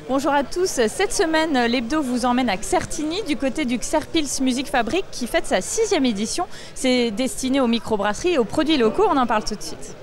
Bonjour à tous, cette semaine l'hebdo vous emmène à Xertigny du côté du Xerpils Music Fabric qui fête sa 6e édition. C'est destiné aux microbrasseries et aux produits locaux, on en parle tout de suite.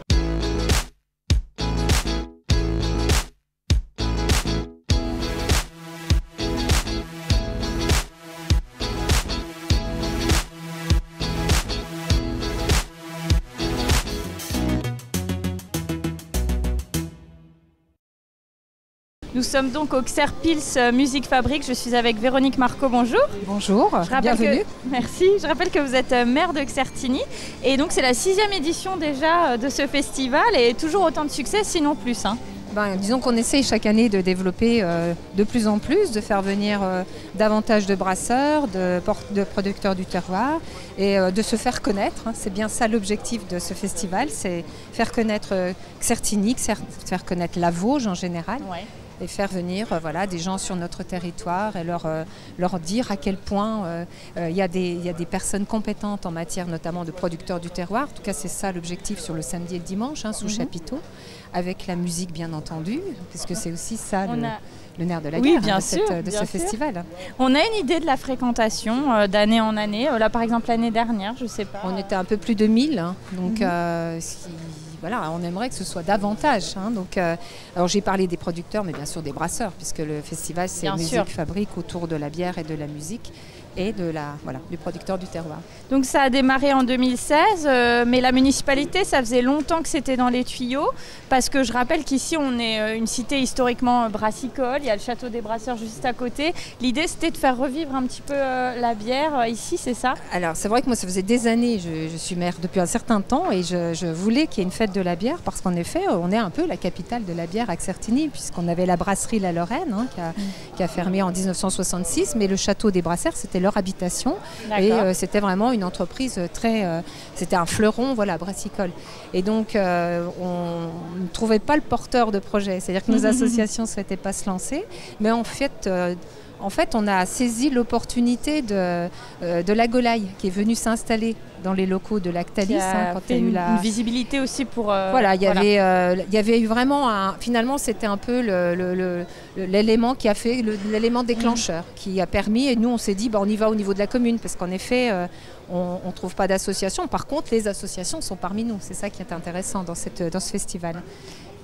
Nous sommes donc au Xerpils Music Fabric. Je suis avec Véronique Marco, bonjour. Bonjour, bienvenue. Merci, je rappelle que vous êtes maire de Xertigny. Et donc c'est la 6e édition déjà de ce festival et toujours autant de succès, sinon plus. Disons qu'on essaye chaque année de développer de plus en plus, de faire venir davantage de brasseurs, de producteurs du terroir et de se faire connaître. C'est bien ça l'objectif de ce festival, c'est faire connaître Xertigny, faire connaître la Vosges en général. Ouais. Et faire venir des gens sur notre territoire et leur dire à quel point il y a des personnes compétentes en matière notamment de producteurs du terroir. En tout cas, c'est ça l'objectif sur le samedi et le dimanche, sous chapiteau, avec la musique bien entendu, puisque c'est aussi ça le nerf de la guerre de ce festival. On a une idée de la fréquentation d'année en année. Là, par exemple, l'année dernière, je ne sais pas. On était un peu plus de 1000, donc on aimerait que ce soit davantage. Alors j'ai parlé des producteurs, mais bien sûr des brasseurs, puisque le festival c'est Musique Fabrique autour de la bière et de la musique et du producteur du terroir. Donc ça a démarré en 2016, mais la municipalité, ça faisait longtemps que c'était dans les tuyaux, parce que je rappelle qu'ici on est une cité historiquement brassicole, il y a le château des brasseurs juste à côté. L'idée c'était de faire revivre un petit peu la bière ici, c'est ça? Alors c'est vrai que moi ça faisait des années, je suis maire depuis un certain temps et je voulais qu'il y ait une fête de la bière, parce qu'en effet on est un peu la capitale de la bière à Xertigny, puisqu'on avait la brasserie La Lorraine qui a fermé en 1966, mais le château des brasseurs c'était leur habitation et c'était vraiment une entreprise c'était un fleuron brassicole, et donc on ne trouvait pas le porteur de projet, c'est-à-dire que nos associations ne souhaitaient pas se lancer, mais en fait on a saisi l'opportunité de la Golaille qui est venue s'installer dans les locaux de Lactalis. Quand il y a eu une visibilité aussi pour... il y avait eu vraiment finalement c'était un peu l'élément qui a fait l'élément déclencheur qui a permis, et nous on s'est dit on y va au niveau de la commune, parce qu'en effet on ne trouve pas d'association. Par contre les associations sont parmi nous, c'est ça qui est intéressant dans ce festival.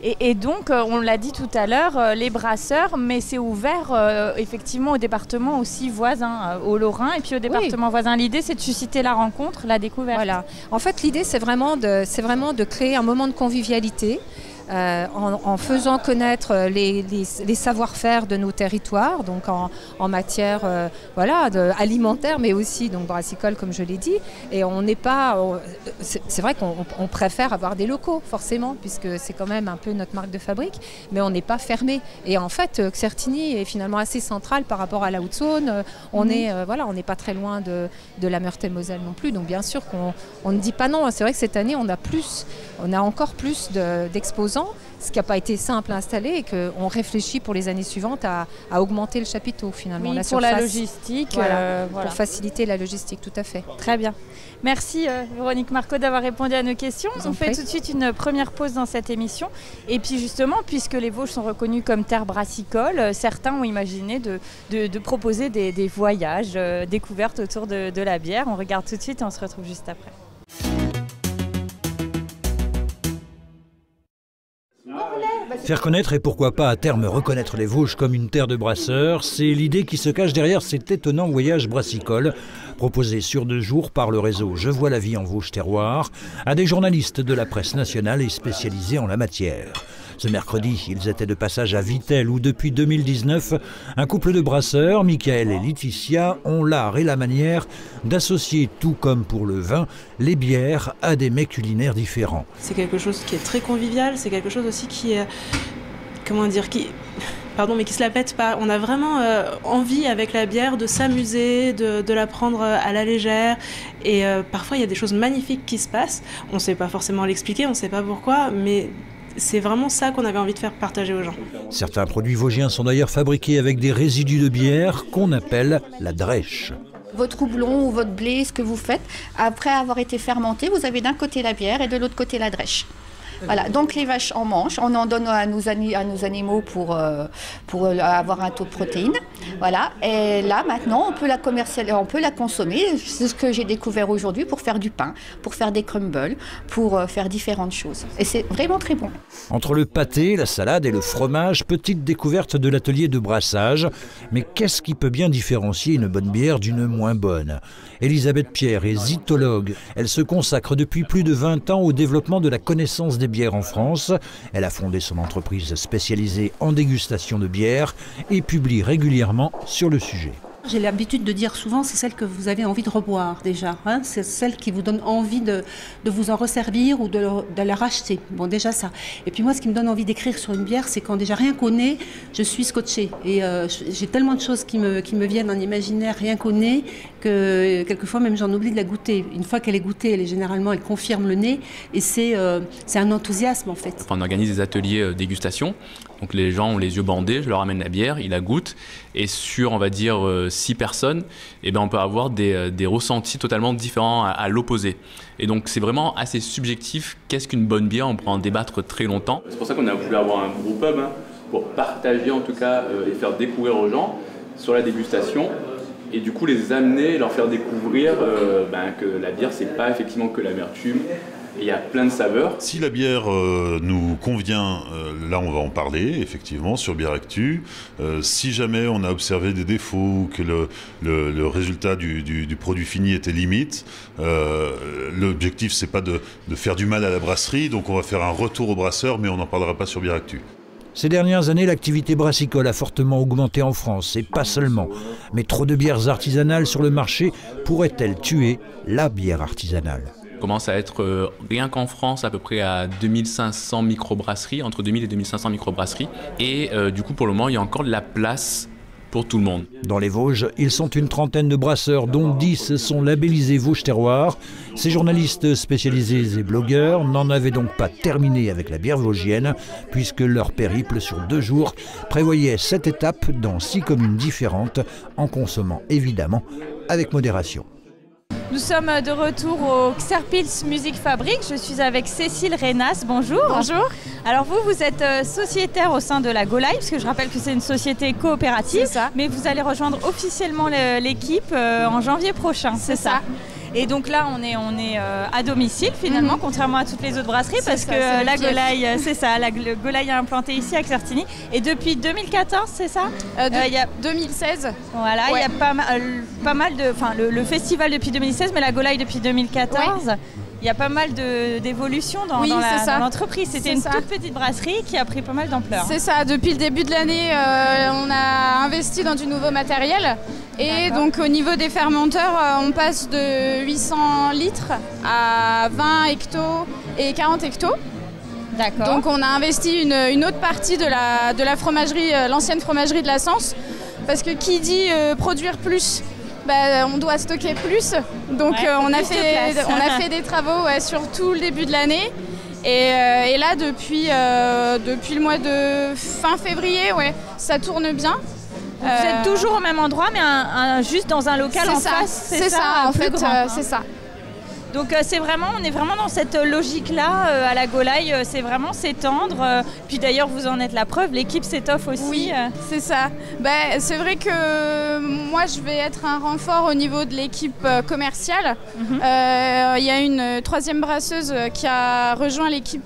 Et donc, on l'a dit tout à l'heure, les brasseurs, mais c'est ouvert effectivement au département aussi voisin, au Lorrain et puis au département voisin. L'idée, c'est de susciter la rencontre, la découverte. Voilà. En fait, l'idée, c'est vraiment de créer un moment de convivialité. En faisant connaître les savoir-faire de nos territoires, donc en matière alimentaire, mais aussi donc brassicole comme je l'ai dit. Et on n'est pas, c'est vrai qu'on préfère avoir des locaux forcément, puisque c'est quand même un peu notre marque de fabrique, mais on n'est pas fermé. Et en fait, Xertigny est finalement assez central par rapport à la Haute-Saône. On n'est pas très loin de la Meurthe-et-Moselle non plus. Donc bien sûr qu'on ne dit pas non. C'est vrai que cette année on a encore plus d'exposants, ce qui n'a pas été simple à installer, et qu'on réfléchit pour les années suivantes à augmenter le chapiteau finalement. Oui, pour la logistique. Pour faciliter la logistique, tout à fait. Très bien. Merci Véronique Marco d'avoir répondu à nos questions. On fait tout de suite une première pause dans cette émission. Et puis justement, puisque les Vosges sont reconnues comme terre brassicole, certains ont imaginé de proposer des voyages, découvertes autour de la bière. On regarde tout de suite et on se retrouve juste après. Faire connaître et pourquoi pas à terme reconnaître les Vosges comme une terre de brasseurs, c'est l'idée qui se cache derrière cet étonnant voyage brassicole proposé sur 2 jours par le réseau Je vois la vie en Vosges Terroir à des journalistes de la presse nationale et spécialisés en la matière. Ce mercredi, ils étaient de passage à Vittel où depuis 2019, un couple de brasseurs, Michael et Laetitia, ont l'art et la manière d'associer, tout comme pour le vin, les bières à des mets culinaires différents. C'est quelque chose qui est très convivial, c'est quelque chose aussi qui est, mais qui se la pète pas. On a vraiment envie avec la bière de s'amuser, de la prendre à la légère, et parfois il y a des choses magnifiques qui se passent. On ne sait pas forcément l'expliquer, on ne sait pas pourquoi, mais c'est vraiment ça qu'on avait envie de faire partager aux gens. Certains produits vosgiens sont d'ailleurs fabriqués avec des résidus de bière qu'on appelle la drèche. Votre houblon ou votre blé, ce que vous faites, après avoir été fermenté, vous avez d'un côté la bière et de l'autre côté la drèche. Voilà, donc les vaches en mangent, on en donne à nos animaux pour avoir un taux de protéines. Voilà, et là maintenant on peut la commercialiser, on peut la consommer. C'est ce que j'ai découvert aujourd'hui pour faire du pain, pour faire des crumbles, pour faire différentes choses. Et c'est vraiment très bon. Entre le pâté, la salade et le fromage, petite découverte de l'atelier de brassage. Mais qu'est-ce qui peut bien différencier une bonne bière d'une moins bonne? Elisabeth Pierre est zytologue. Elle se consacre depuis plus de 20 ans au développement de la connaissance des bières en France. Elle a fondé son entreprise spécialisée en dégustation de bière et publie régulièrement sur le sujet. J'ai l'habitude de dire souvent, c'est celle que vous avez envie de reboire déjà. Hein, c'est celle qui vous donne envie de vous en resservir ou de la racheter. Bon, déjà ça. Et puis moi, ce qui me donne envie d'écrire sur une bière, c'est quand déjà rien qu'on est, je suis scotchée. Et j'ai tellement de choses qui me viennent en imaginaire, rien qu'on est, que quelquefois même j'en oublie de la goûter. Une fois qu'elle est goûtée, elle confirme le nez. Et c'est un enthousiasme en fait. Enfin, on organise des ateliers dégustation. Donc les gens ont les yeux bandés, je leur amène la bière, ils la goûtent. Et sur, on va dire, 6 personnes, eh ben, on peut avoir des ressentis totalement différents à l'opposé. Et donc c'est vraiment assez subjectif. Qu'est-ce qu'une bonne bière? On pourra en débattre très longtemps. C'est pour ça qu'on a voulu avoir un groupe pub, pour partager en tout cas et faire découvrir aux gens sur la dégustation. Et du coup les amener, leur faire découvrir que la bière, c'est pas effectivement que l'amertume. Il y a plein de saveurs. Si la bière nous convient, là on va en parler effectivement sur Bière Actu. Si jamais on a observé des défauts ou que le résultat du produit fini était limite, l'objectif c'est pas de faire du mal à la brasserie, donc on va faire un retour au brasseur, mais on n'en parlera pas sur Bière Actu. Ces dernières années, l'activité brassicole a fortement augmenté en France, et pas seulement. Mais trop de bières artisanales sur le marché pourraient-elles tuer la bière artisanale? On commence à être, rien qu'en France, à peu près à 2500 microbrasseries, entre 2000 et 2500 microbrasseries. Et du coup, pour le moment, il y a encore de la place pour tout le monde. Dans les Vosges, ils sont une trentaine de brasseurs, dont 10 sont labellisés Vosges Terroir. Ces journalistes spécialisés et blogueurs n'en avaient donc pas terminé avec la bière vosgienne, puisque leur périple sur 2 jours prévoyait 7 étapes dans 6 communes différentes, en consommant évidemment avec modération. Nous sommes de retour au Xerpilz Music Fabric. Je suis avec Cécile Reynas. Bonjour. Bonjour. Alors vous êtes sociétaire au sein de la Golaï, parce que je rappelle que c'est une société coopérative. C'est ça. Mais vous allez rejoindre officiellement l'équipe en janvier prochain, c'est ça. Et donc là, on est à domicile finalement, contrairement à toutes les autres brasseries, parce que la Golaï, c'est ça, la Golaï est implantée ici à Certigny. Et depuis 2014, c'est ça? Il y a 2016. Voilà, il y a pas mal de, enfin le festival depuis 2016, mais la Golaï depuis 2014. Ouais. Il y a pas mal d'évolutions dans l'entreprise. C'était une toute petite brasserie qui a pris pas mal d'ampleur. C'est ça, depuis le début de l'année, on a investi dans du nouveau matériel. Et donc au niveau des fermenteurs, on passe de 800 litres à 20 hectos et 40 hectos. D'accord. Donc on a investi une autre partie de la fromagerie, l'ancienne fromagerie de la Sens. Parce que qui dit produire plus, on doit stocker plus. Donc on a fait des travaux sur tout le début de l'année. Et là, depuis le mois de fin février, ça tourne bien. Vous êtes toujours au même endroit, mais juste dans un local en face. C'est ça, en fait, c'est ça. Donc on est vraiment dans cette logique-là à la Golaï, c'est vraiment s'étendre. Puis d'ailleurs, vous en êtes la preuve, l'équipe s'étoffe aussi. Oui, c'est ça. C'est vrai que moi, je vais être un renfort au niveau de l'équipe commerciale. Il y a une 3e brasseuse qui a rejoint l'équipe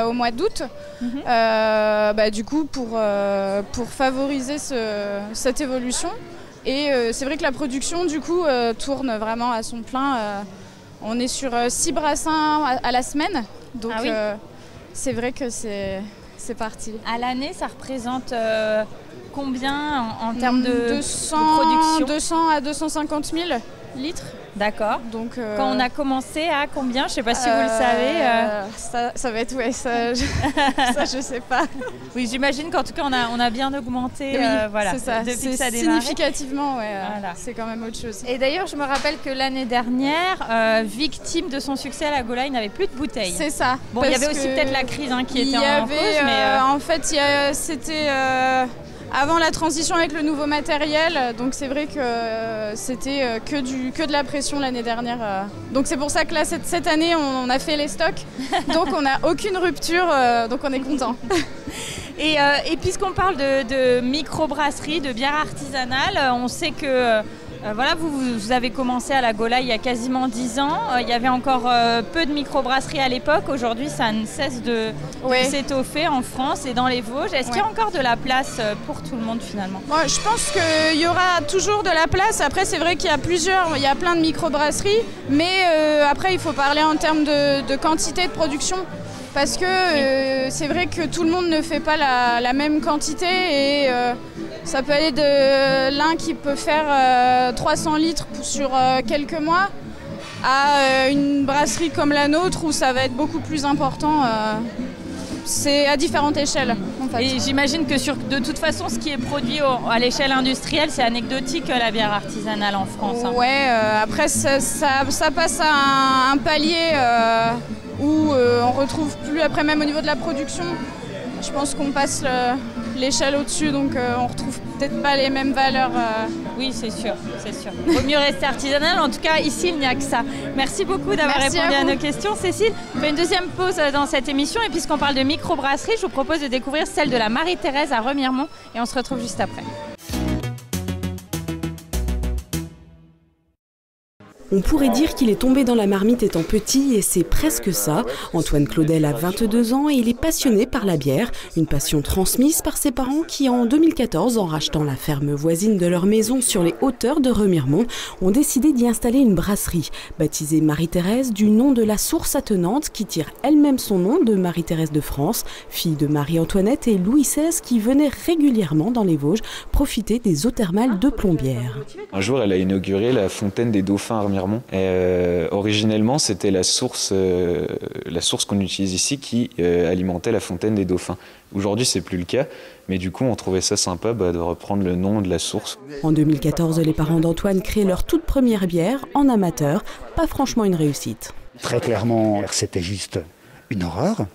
au mois d'août. Du coup, pour favoriser cette évolution. Et c'est vrai que la production, du coup, tourne vraiment à son plein. On est sur 6 brassins à la semaine, donc c'est vrai que c'est parti. À l'année, ça représente combien en termes de production? 200 à 250 000 litres. D'accord. Donc, quand on a commencé à combien? Je ne sais pas si vous le savez. Ça va être, ça je ne sais pas. Oui, j'imagine qu'en tout cas, on a bien augmenté. Voilà, c'est ça. Depuis que ça a démarré. Significativement, voilà. C'est quand même autre chose. Et d'ailleurs, je me rappelle que l'année dernière, victime de son succès à la Golaï, n'avait plus de bouteilles. C'est ça. Bon, il y avait aussi peut-être la crise qui était en cause. En fait, c'était... avant la transition avec le nouveau matériel. Donc c'est vrai que c'était que de la pression l'année dernière. Donc c'est pour ça que là, cette année, on a fait les stocks. Donc on n'a aucune rupture, donc on est content. Et puisqu'on parle de microbrasserie, de bière artisanale, on sait que voilà, vous avez commencé à la Gaula il y a quasiment 10 ans. Il y avait encore peu de microbrasseries à l'époque. Aujourd'hui, ça ne cesse de s'étoffer en France et dans les Vosges. Est-ce qu'il y a encore de la place pour tout le monde finalement ? Moi, je pense qu'il y aura toujours de la place. Après, c'est vrai qu'il y a plein de microbrasseries. Mais après, il faut parler en termes de quantité de production. Parce que c'est vrai que tout le monde ne fait pas la même quantité et ça peut aller de l'un qui peut faire 300 litres sur quelques mois à une brasserie comme la nôtre où ça va être beaucoup plus important. C'est à différentes échelles. En fait. Et j'imagine que de toute façon, ce qui est produit à l'échelle industrielle, c'est anecdotique la bière artisanale en France. Hein. Ouais, après ça passe à un palier où on retrouve plus, après même au niveau de la production, je pense qu'on passe l'échelle au-dessus, donc on retrouve peut-être pas les mêmes valeurs. Oui, c'est sûr. Il vaut mieux rester artisanal, en tout cas ici il n'y a que ça. Merci beaucoup d'avoir répondu à nos questions. Cécile, on fait une deuxième pause dans cette émission et puisqu'on parle de microbrasserie, je vous propose de découvrir celle de la Marie-Thérèse à Remiremont et on se retrouve juste après. On pourrait dire qu'il est tombé dans la marmite étant petit et c'est presque ça. Antoine Claudel a 22 ans et il est passionné par la bière, une passion transmise par ses parents qui en 2014, en rachetant la ferme voisine de leur maison sur les hauteurs de Remiremont, ont décidé d'y installer une brasserie, baptisée Marie-Thérèse du nom de la source attenante qui tire elle-même son nom de Marie-Thérèse de France, fille de Marie-Antoinette et Louis XVI qui venait régulièrement dans les Vosges profiter des eaux thermales de Plombières. Un jour, elle a inauguré la fontaine des Dauphins à Remiremont. Originellement, c'était la source qu'on utilise ici qui alimentait la fontaine des Dauphins. Aujourd'hui, c'est plus le cas, mais du coup, on trouvait ça sympa de reprendre le nom de la source. En 2014, les parents d'Antoine créent leur toute première bière en amateur, pas franchement une réussite. Très clairement, c'était juste une horreur.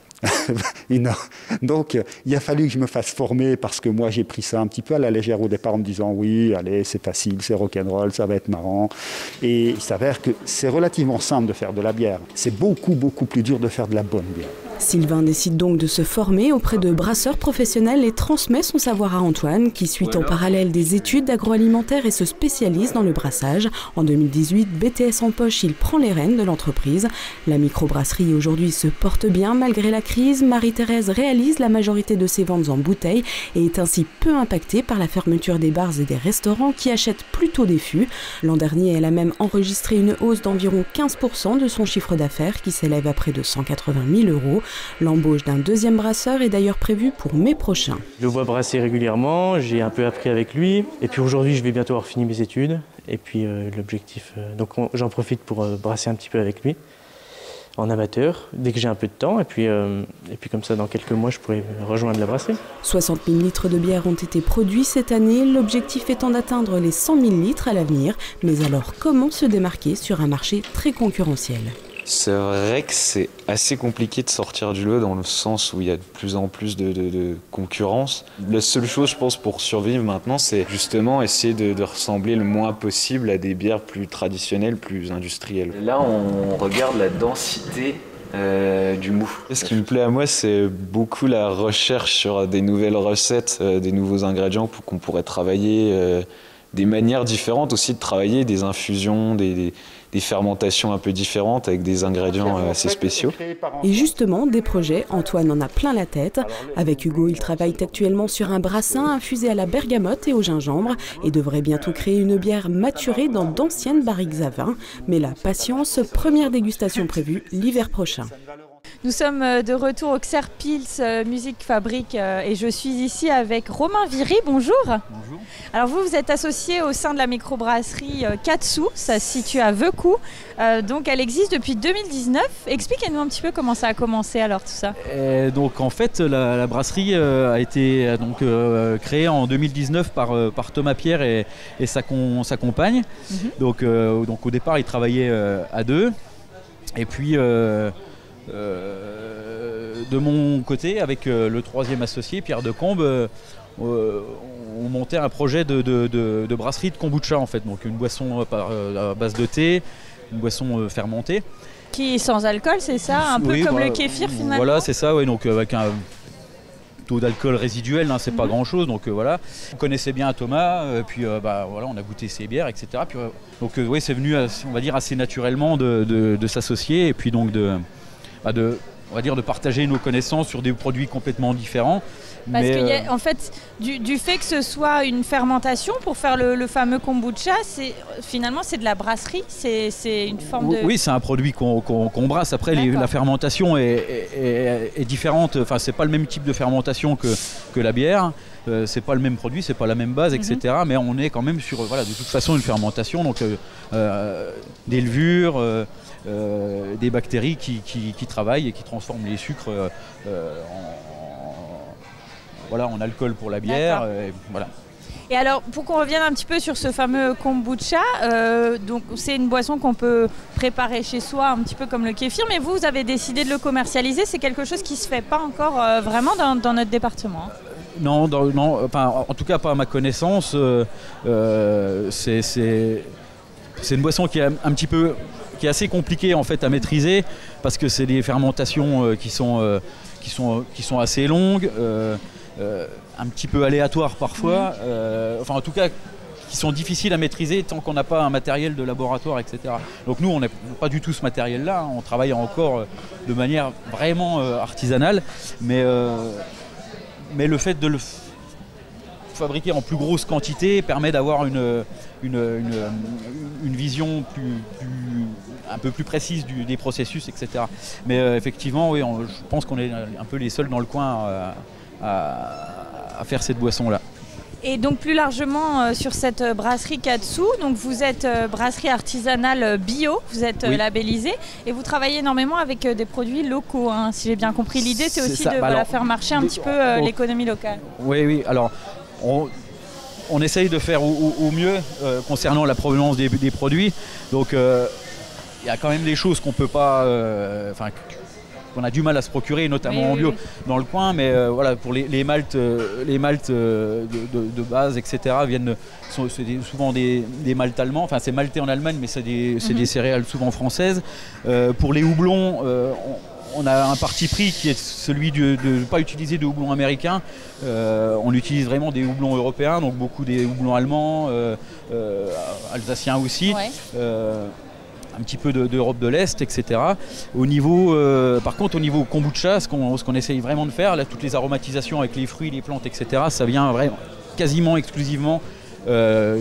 Donc il a fallu que je me fasse former parce que moi j'ai pris ça un petit peu à la légère au départ en me disant oui, allez, c'est facile, c'est rock'n'roll, ça va être marrant. Et il s'avère que c'est relativement simple de faire de la bière. C'est beaucoup plus dur de faire de la bonne bière. Sylvain décide donc de se former auprès de brasseurs professionnels et transmet son savoir à Antoine qui suit en parallèle des études d'agroalimentaire et se spécialise dans le brassage. En 2018, BTS en poche, il prend les rênes de l'entreprise. La microbrasserie aujourd'hui se porte bien malgré la crise. Marie-Thérèse réalise la majorité de ses ventes en bouteilles et est ainsi peu impactée par la fermeture des bars et des restaurants qui achètent plutôt des fûts. L'an dernier, elle a même enregistré une hausse d'environ 15% de son chiffre d'affaires qui s'élève à près de 180 000 €. L'embauche d'un deuxième brasseur est d'ailleurs prévue pour mai prochain. Je le vois brasser régulièrement, j'ai un peu appris avec lui. Et puis aujourd'hui, je vais bientôt avoir fini mes études. Et puis l'objectif, donc j'en profite pour brasser un petit peu avec lui, en amateur, dès que j'ai un peu de temps. Et puis comme ça, dans quelques mois, je pourrai rejoindre la brasserie. 60 000 litres de bière ont été produits cette année, l'objectif étant d'atteindre les 100 000 litres à l'avenir. Mais alors, comment se démarquer sur un marché très concurrentiel ? C'est vrai que c'est assez compliqué de sortir du lot dans le sens où il y a de plus en plus de concurrence. La seule chose, je pense, pour survivre maintenant, c'est justement essayer de ressembler le moins possible à des bières plus traditionnelles, plus industrielles. Là, on regarde la densité du mou. Ce qui me plaît à moi, c'est beaucoup la recherche sur des nouvelles recettes, des nouveaux ingrédients qu'on pourrait travailler, des manières différentes aussi de travailler, des infusions, des fermentations un peu différentes avec des ingrédients assez spéciaux. Et justement, des projets, Antoine en a plein la tête. Avec Hugo, il travaille actuellement sur un brassin infusé à la bergamote et au gingembre et devrait bientôt créer une bière maturée dans d'anciennes barriques à vin. Mais la patience, première dégustation prévue l'hiver prochain. Nous sommes de retour au Xerpils Musique Fabrique et je suis ici avec Romain Viry. Bonjour. Bonjour. Alors vous êtes associé au sein de la microbrasserie Katsu, ça se situe à Veucou. Donc elle existe depuis 2019. Expliquez-nous un petit peu comment ça a commencé alors tout ça. Donc en fait la brasserie a été créée en 2019 par Thomas Pierre et sa compagne. Donc au départ ils travaillaient à deux. Et puis de mon côté, avec le troisième associé, Pierre Decombe, on montait un projet de brasserie de kombucha en fait, donc une boisson à base de thé, une boisson fermentée. Qui est sans alcool, c'est ça? Un peu comme le kéfir finalement? Voilà, c'est ça, ouais, donc avec un taux d'alcool résiduel, hein, c'est pas grand chose, donc voilà. On connaissait bien Thomas, puis voilà, on a goûté ses bières, etc. Puis, donc oui, c'est venu, on va dire, assez naturellement de s'associer et puis donc on va dire de partager nos connaissances sur des produits complètement différents. Parce que en fait, du fait que ce soit une fermentation pour faire le fameux kombucha, finalement c'est de la brasserie, c'est une forme de... Oui, c'est un produit qu'on brasse. Après, la fermentation est différente. Enfin, c'est pas le même type de fermentation que la bière. C'est pas le même produit, c'est pas la même base, etc. Mais on est quand même sur, voilà, de toute façon, une fermentation, donc des levures, des bactéries qui travaillent et qui transforment les sucres en alcool pour la bière. Voilà. Et alors, pour qu'on revienne un petit peu sur ce fameux kombucha, donc c'est une boisson qu'on peut préparer chez soi, un petit peu comme le kéfir, mais vous avez décidé de le commercialiser. C'est quelque chose qui ne se fait pas encore vraiment dans notre département. Non, enfin, en tout cas pas à ma connaissance. C'est une boisson qui est assez compliquée en fait à maîtriser parce que c'est des fermentations qui sont assez longues. Un petit peu aléatoires parfois, enfin en tout cas qui sont difficiles à maîtriser tant qu'on n'a pas un matériel de laboratoire, etc. Donc nous on n'a pas du tout ce matériel là, on travaille encore de manière vraiment artisanale, mais le fait de le fabriquer en plus grosse quantité permet d'avoir une vision un peu plus précise des processus, etc. Mais effectivement, oui, je pense qu'on est un peu les seuls dans le coin à faire cette boisson-là. Et donc plus largement sur cette brasserie Katsu, donc vous êtes brasserie artisanale bio, vous êtes labellisé et vous travaillez énormément avec des produits locaux, hein, si j'ai bien compris. L'idée c'est aussi de faire marcher un petit peu l'économie locale. Oui, alors on essaye de faire au mieux concernant la provenance des produits, donc il y a quand même des choses qu'on peut pas... qu'on a du mal à se procurer, notamment en bio dans le coin, mais voilà, pour les maltes de base, etc., c'est souvent des maltes allemands, enfin c'est maltais en Allemagne, mais c'est des céréales souvent françaises. Pour les houblons, on a un parti pris qui est celui de ne pas utiliser de houblons américains. On utilise vraiment des houblons européens, donc beaucoup des houblons allemands, alsaciens aussi. Un petit peu d'Europe de l'Est, etc. Par contre, au niveau kombucha, ce qu'on essaye vraiment de faire, là, toutes les aromatisations avec les fruits, les plantes, etc., ça vient vraiment quasiment exclusivement dans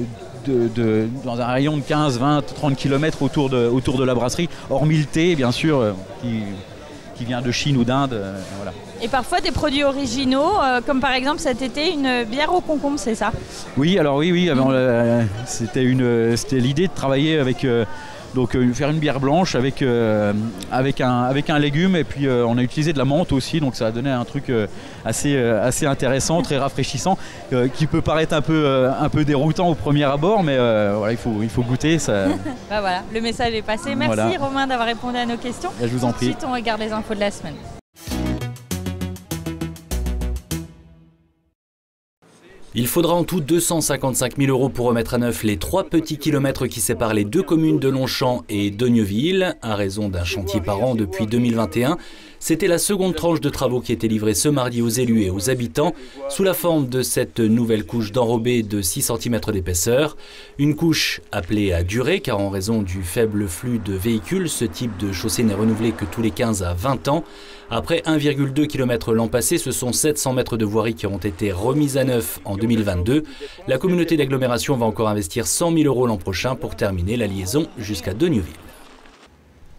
un rayon de 15, 20, 30 km autour de la brasserie, hormis le thé, bien sûr, qui vient de Chine ou d'Inde. Voilà. Et parfois des produits originaux, comme par exemple cet été une bière au concombre, c'est ça? Oui, alors oui, c'était l'idée de travailler avec... Donc faire une bière blanche avec un légume et puis on a utilisé de la menthe aussi, donc ça a donné un truc assez intéressant, très rafraîchissant, qui peut paraître un peu déroutant au premier abord, mais voilà, il faut goûter. Ça... voilà, le message est passé. Merci voilà. Romain d'avoir répondu à nos questions. Je vous en prie. Ensuite on regarde les infos de la semaine. Il faudra en tout 255 000 € pour remettre à neuf les 3 petits kilomètres qui séparent les deux communes de Longchamp et d'Ogneuville, à raison d'un chantier par an depuis 2021. C'était la seconde tranche de travaux qui était livrée ce mardi aux élus et aux habitants, sous la forme de cette nouvelle couche d'enrobé de 6 cm d'épaisseur. Une couche appelée à durer, car en raison du faible flux de véhicules, ce type de chaussée n'est renouvelé que tous les 15 à 20 ans. Après 1,2 km l'an passé, ce sont 700 mètres de voirie qui ont été remises à neuf en 2022. La communauté d'agglomération va encore investir 100 000 € l'an prochain pour terminer la liaison jusqu'à Dogneuville.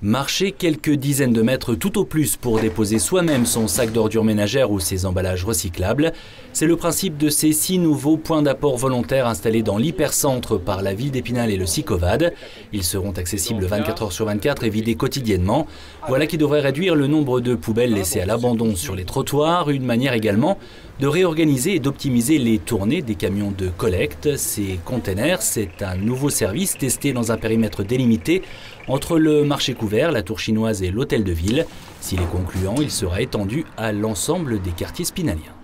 Marcher quelques dizaines de mètres tout au plus pour déposer soi-même son sac d'ordures ménagères ou ses emballages recyclables. C'est le principe de ces 6 nouveaux points d'apport volontaires installés dans l'hypercentre par la ville d'Épinal et le Sicovade. Ils seront accessibles 24 heures sur 24 et vidés quotidiennement. Voilà qui devrait réduire le nombre de poubelles laissées à l'abandon sur les trottoirs. Une manière également de réorganiser et d'optimiser les tournées des camions de collecte. Ces containers, c'est un nouveau service testé dans un périmètre délimité entre le marché couvert, la tour chinoise et l'hôtel de ville. S'il est concluant, il sera étendu à l'ensemble des quartiers spinaliens.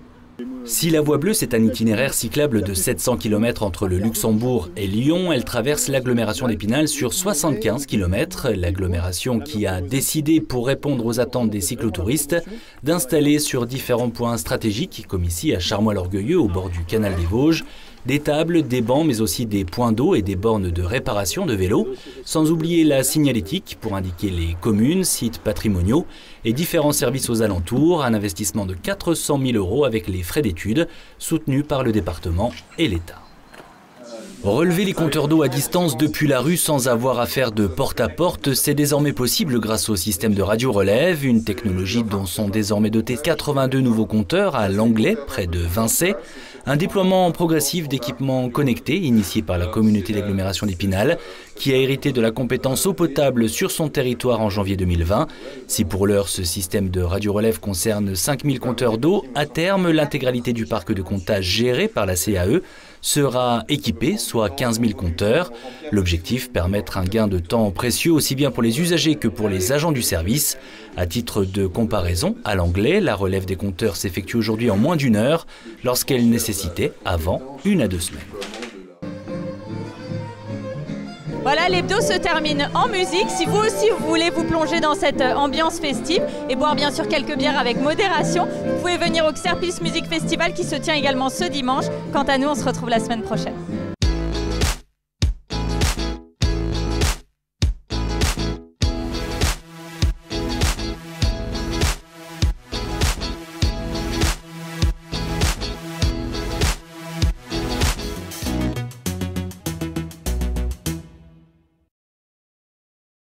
Si la Voie bleue, c'est un itinéraire cyclable de 700 km entre le Luxembourg et Lyon, elle traverse l'agglomération d'Épinal sur 75 km. L'agglomération qui a décidé, pour répondre aux attentes des cyclotouristes, d'installer sur différents points stratégiques, comme ici à Charmois-l'Orgueilleux, au bord du canal des Vosges, des tables, des bancs, mais aussi des points d'eau et des bornes de réparation de vélos, sans oublier la signalétique pour indiquer les communes, sites patrimoniaux et différents services aux alentours, un investissement de 400 000 € avec les frais d'études soutenus par le département et l'État. Relever les compteurs d'eau à distance depuis la rue sans avoir à faire de porte-à-porte, c'est désormais possible grâce au système de radio-relève, une technologie dont sont désormais dotés 82 nouveaux compteurs à Langlais, près de Vincey. Un déploiement progressif d'équipements connectés initié par la communauté d'agglomération d'Épinal, qui a hérité de la compétence eau potable sur son territoire en janvier 2020. Si pour l'heure ce système de radio-relève concerne 5000 compteurs d'eau, à terme l'intégralité du parc de comptage géré par la CAE sera équipé, soit 15 000 compteurs. L'objectif, permettre un gain de temps précieux aussi bien pour les usagers que pour les agents du service. À titre de comparaison, à Langlais, la relève des compteurs s'effectue aujourd'hui en moins d'1 heure, lorsqu'elle nécessitait avant 1 à 2 semaines. Voilà, l'hebdo se termine en musique. Si vous aussi vous voulez vous plonger dans cette ambiance festive et boire bien sûr quelques bières avec modération, vous pouvez venir au Xerpis Music Festival qui se tient également ce dimanche. Quant à nous, on se retrouve la semaine prochaine.